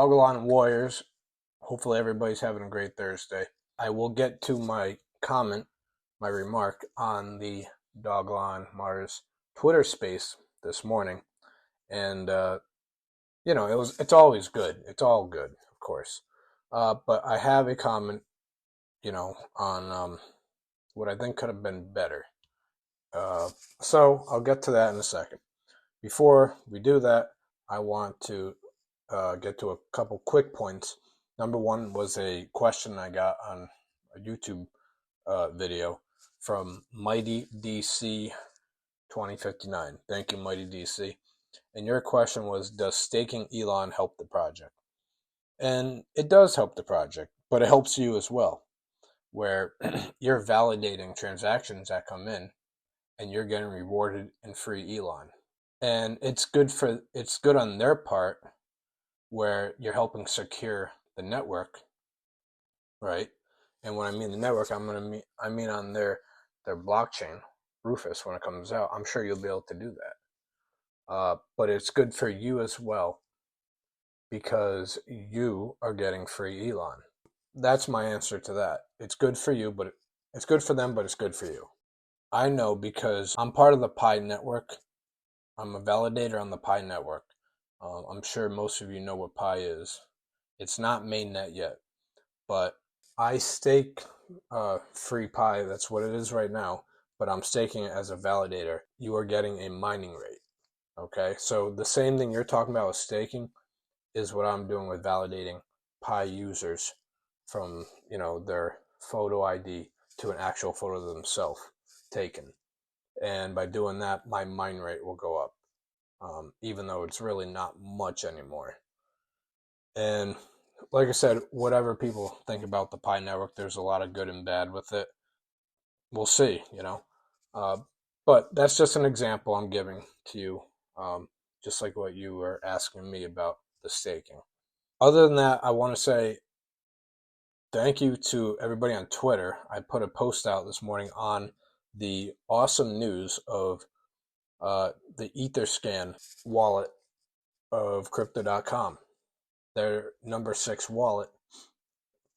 Dogelon Warriors. Hopefully everybody's having a great Thursday. I will get to my comment, my remark on the Dogelon Mars Twitter space this morning. And it's always good. It's all good, of course. But I have a comment, on what I think could have been better. So I'll get to that in a second. Before we do that, I want to get to a couple quick points. Number one was a question I got on a YouTube video from Mighty DC 2059. Thank you, Mighty DC. And your question was, does staking Elon help the project? And it does help the project, but it helps you as well, where you're validating transactions that come in and you're getting rewarded in free Elon. And it's good on their part, where you're helping secure the network, right? And when I mean the network, I mean on their blockchain, Rufus, when it comes out. I'm sure you'll be able to do that. But it's good for you as well, because you are getting free Elon. That's my answer to that. It's good for you, but it's good for them, but it's good for you. I know because I'm part of the Pi network. I'm a validator on the Pi network. I'm sure most of you know what Pi is. It's not mainnet yet, but I stake free Pi. That's what it is right now, but I'm staking it as a validator. You are getting a mining rate. Okay, so the same thing you're talking about with staking is what I'm doing with validating Pi users from their photo ID to an actual photo themselves taken. And by doing that, my mine rate will go up, even though it's really not much anymore. And like I said, whatever people think about the Pi network, there's a lot of good and bad with it. We'll see, but that's just an example I'm giving to you, just like what you were asking me about the staking. Other than that, I want to say thank you to everybody on Twitter. I put a post out this morning on the awesome news of the Etherscan wallet of Crypto.com, their number 6 wallet,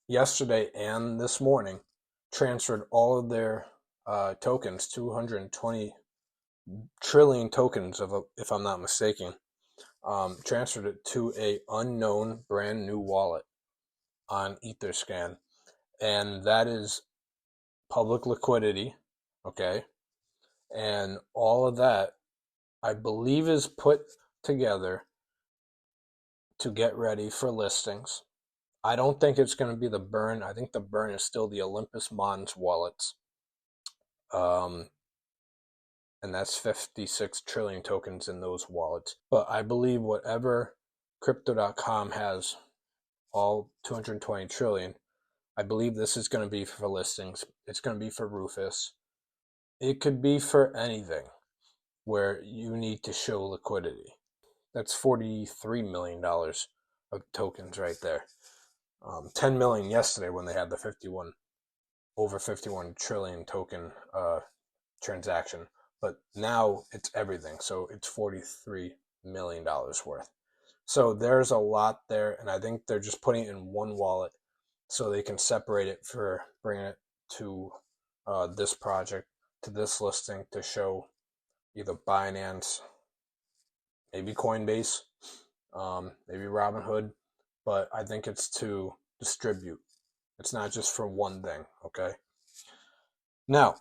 yesterday and this morning transferred all of their tokens, 220 trillion tokens, if I'm not mistaken, transferred it to a unknown brand new wallet on Etherscan, and that is public liquidity, okay? And all of that, I believe, is put together to get ready for listings. I don't think it's going to be the burn. I think the burn is still the Olympus Mons wallets. And that's 56 trillion tokens in those wallets. But I believe whatever Crypto.com has, all 220 trillion, I believe this is going to be for listings. It's going to be for Rufus. It could be for anything where you need to show liquidity. That's $43 million of tokens right there. 10 million yesterday when they had the over 51 trillion token transaction. But now it's everything. So it's $43 million worth. So there's a lot there, and I think they're just putting it in one wallet so they can separate it for bringing it to this project, to this listing, to show either Binance, maybe Coinbase, maybe Robinhood, but I think it's to distribute. It's not just for one thing, okay? Now,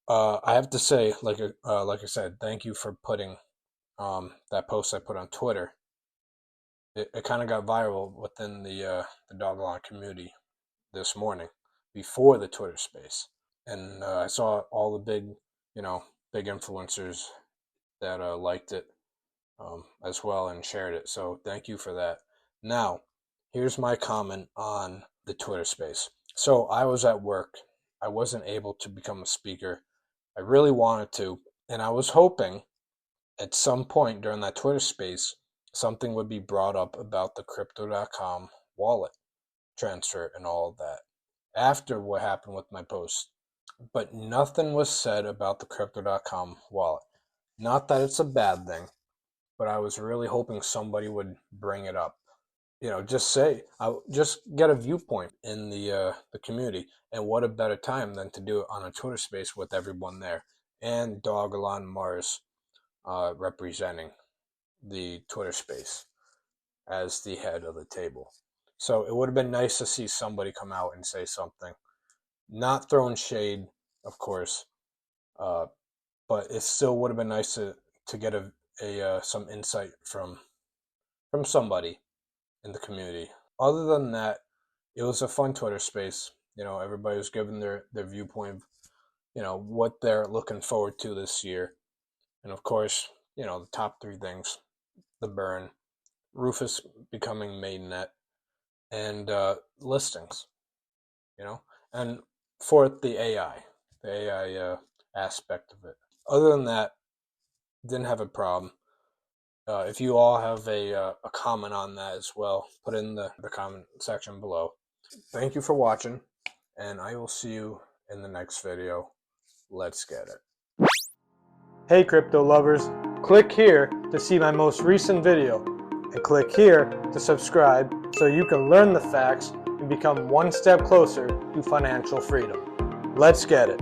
I have to say, like I said, thank you for putting that post I put on Twitter. It kind of got viral within the Dogelon community this morning before the Twitter space, and I saw all the big influencers that liked it as well and shared it. So thank you for that. Now, here's my comment on the Twitter space. So I was at work. I wasn't able to become a speaker. I really wanted to, and I was hoping at some point during that Twitter space, something would be brought up about the Crypto.com wallet transfer and all of that after what happened with my post. But nothing was said about the Crypto.com wallet. Not that it's a bad thing, but I was really hoping somebody would bring it up. just say, just get a viewpoint in the community. And what a better time than to do it on a Twitter space with everyone there, and Dogelon Mars representing the Twitter space as the head of the table. So it would have been nice to see somebody come out and say something, not throwing shade, of course, uh, but it still would have been nice to get a some insight from somebody in the community. Other than that, it was a fun Twitter space. Everybody was giving their viewpoint of, what they're looking forward to this year. And of course, the top three things: the burn, Rufus becoming mainnet, and listings. And fourth, the AI aspect of it. Other than that, didn't have a problem. If you all have a comment on that as well, put it in the comment section below. Thank you for watching, and I will see you in the next video. Let's get it. Hey crypto lovers, click here to see my most recent video, and click here to subscribe so you can learn the facts and become one step closer to financial freedom. Let's get it.